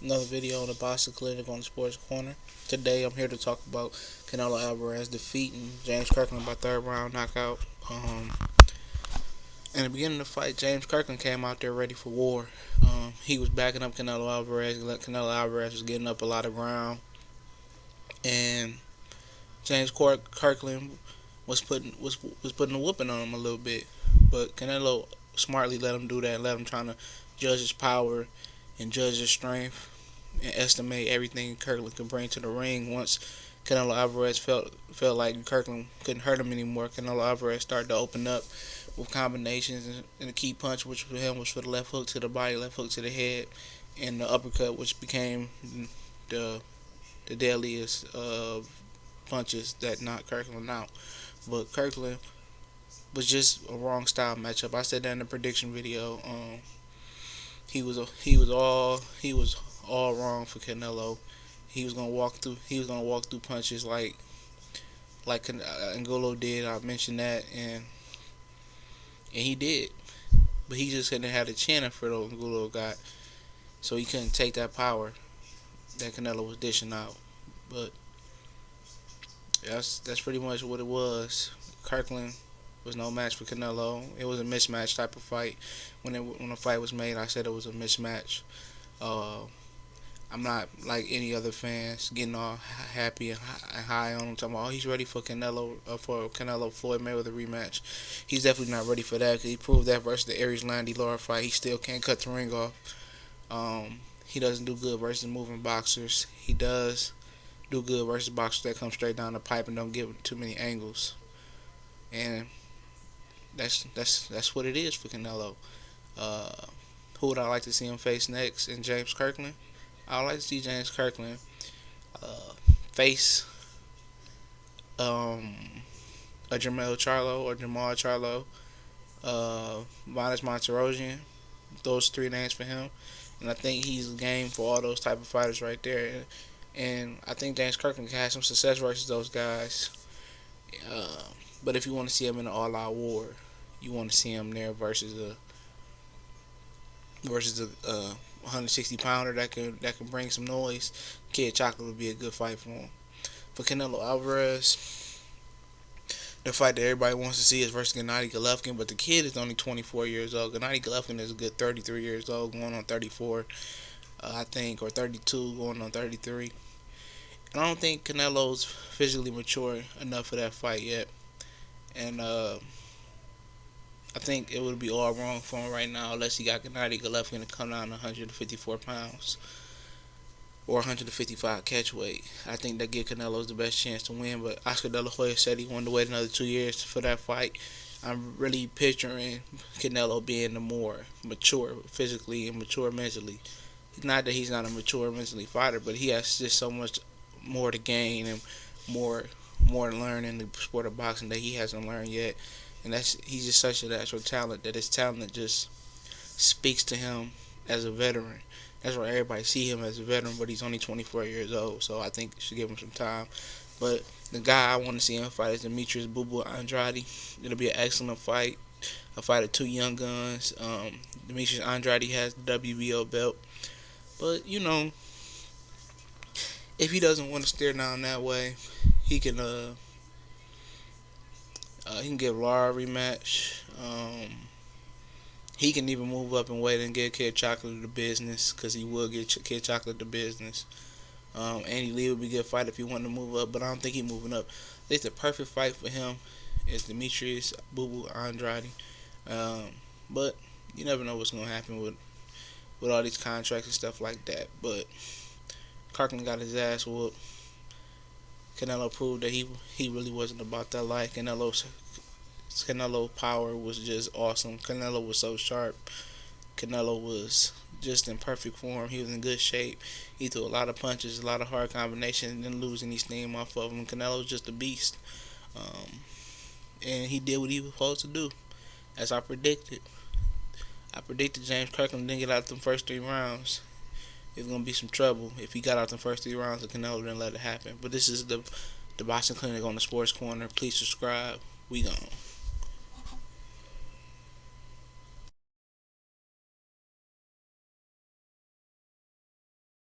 Another video on the Boston Clinic on the Sports Corner. Today I'm here to talk about Canelo Alvarez defeating James Kirkland by third round knockout. In the beginning of the fight, James Kirkland came out there ready for war. He was backing up Canelo Alvarez. Canelo Alvarez was getting up a lot of ground, and Kirkland was putting a whooping on him a little bit. But Canelo smartly let him do that, let him trying to judge his power and judge his strength and estimate everything Kirkland could bring to the ring. Once Canelo Alvarez felt like Kirkland couldn't hurt him anymore, Canelo Alvarez started to open up with combinations, and the key punch, which for him was for the left hook to the body, left hook to the head, and the uppercut, which became the deadliest of punches that knocked Kirkland out. But Kirkland was just a wrong style matchup. I said that in the prediction video. He was all wrong for Canelo. He was gonna walk through punches like Angulo did. I mentioned that, and he did, but he just couldn't have the chin for the Angulo got, so he couldn't take that power that Canelo was dishing out. But that's pretty much what it was. Kirkland was no match for Canelo. It was a mismatch type of fight. When the fight was made, I said it was a mismatch. I'm not like any other fans getting all happy and high on him, talking about, oh, he's ready for Canelo Floyd Mayweather rematch. He's definitely not ready for that, because he proved that versus the Aries Landy Lara fight. He still can't cut the ring off. He doesn't do good versus moving boxers. He does do good versus boxers that come straight down the pipe and don't give too many angles. And that's what it is for Canelo. Who would I like to see him face next? In James Kirkland? I would like to see James Kirkland face a Jamal Charlo, Vanes Monterosian. Those three names for him, and I think he's game for all those type of fighters right there. And I think James Kirkland can have some success versus those guys. But if you want to see him in an all-out war, you want to see him there versus a 160 pounder that can bring some noise. Kid Chocolate would be a good fight for him. For Canelo Alvarez, the fight that everybody wants to see is versus Gennady Golovkin, but the kid is only 24 years old. Gennady Golovkin is a good 33 years old, going on 34, I think, or 32, going on 33. And I don't think Canelo's physically mature enough for that fight yet. And I think it would be all wrong for him right now unless he got Gennady Golovkin to come down to 154 pounds or 155 catch weight. I think that give Canelo's the best chance to win, but Oscar De La Hoya said he wanted to wait another 2 years for that fight. I'm really picturing Canelo being the more mature physically and mature mentally. Not that he's not a mature mentally fighter, but he has just so much more to gain and more to learn in the sport of boxing that he hasn't learned yet. And he's just such a natural talent that his talent just speaks to him as a veteran. That's why everybody see him as a veteran, but he's only 24 years old, so I think you should give him some time. But the guy I want to see him fight is Demetrius Boo Boo Andrade. It'll be an excellent fight, a fight of two young guns. Demetrius Andrade has the WBO belt, but if he doesn't want to steer down that way, he can give Lara a rematch. He can even move up and wait and give Kid Chocolate the business, because he will get Kid Chocolate the business. Andy Lee would be a good fight if he wanted to move up, but I don't think he's moving up. I think the perfect fight for him is Demetrius Boo Boo Andrade. But you never know what's going to happen with all these contracts and stuff like that. But Kirkland got his ass whooped. Canelo proved that he really wasn't about that life. Canelo power was just awesome. Canelo was so sharp. Canelo was just in perfect form. He was in good shape. He threw a lot of punches, a lot of hard combinations, didn't lose any steam off of him. Canelo was just a beast. And he did what he was supposed to do, as I predicted. I predicted James Kirkland didn't get out them first 3 rounds. It was going to be some trouble if he got out the first 3 rounds and Canelo didn't let it happen. But this is the Boston Clinic on the Sports Corner. Please subscribe. We gone.